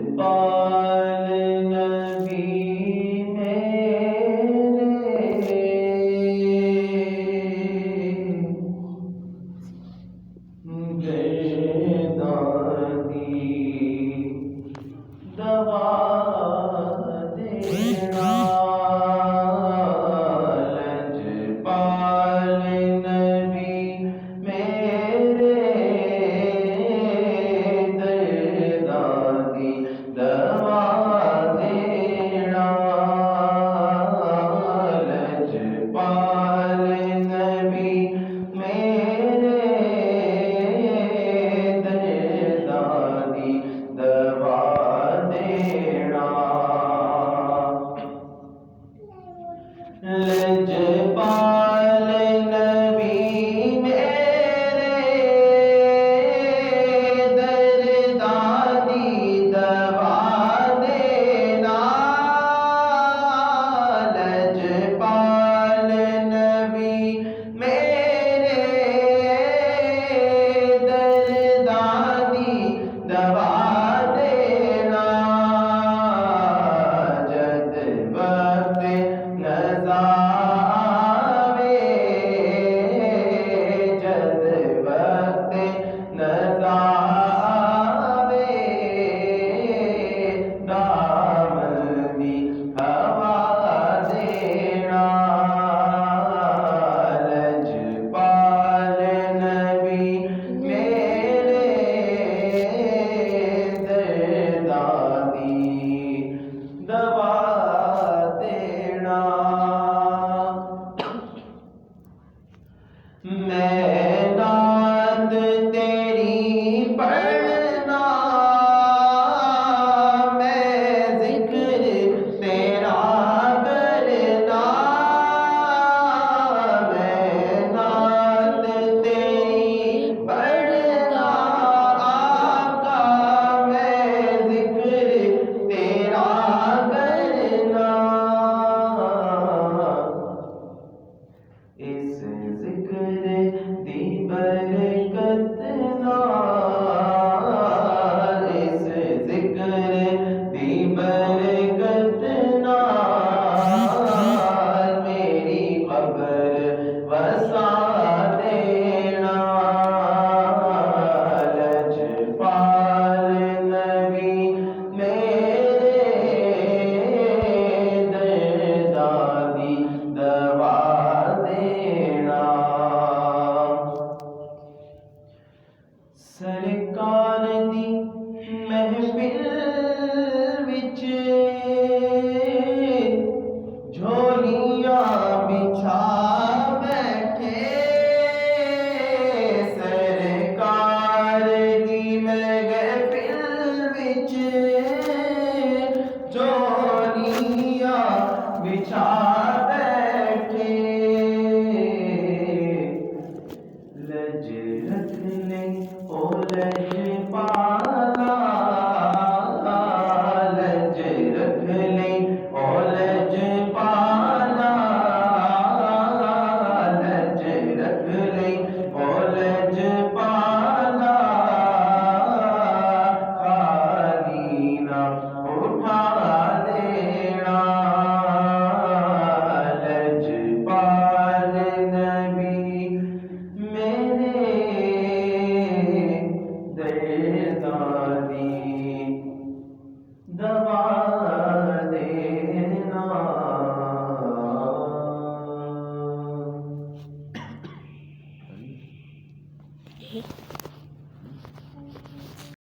लजपाल नबी मेरे दादी दवा देना। लजपाल नबी मेरे दादी दवा देना। लजपाल नबी मेरे दादी दवा देना। लजपाल नबी मेरे दादी दवा देना। लजपाल नबी मेरे दादी दवा देना। जद वक्त नज़ावे जद वक्त नज़ावे दामनी हवा देना। लजपाल नबी मेरे दादी दवा देना। मैं नात तेरी पढ़ना, मैं जिक्र तेरा करना। मैं नात तेरी पढ़ना आका, मैं जिक्र तेरा करना। इस जिक्र दी बरकत नाल, इस जिक्र दी बरकत नाल मेरी कब्र वसा देना। लजपाल नबी मेरे दादी दवा देना। सरकार दी महफिल विच झोलियां बिछा बैठे। सरकार दी महफिल विच झोलियां बिछा बैठे। लज रख ले ओ लजपाला, लज रख ले ओ लजपाला। लज रख ले ओ लजपाला। खाली ना उठा देना। लजपाल नबी मेरे दादी दवा देना।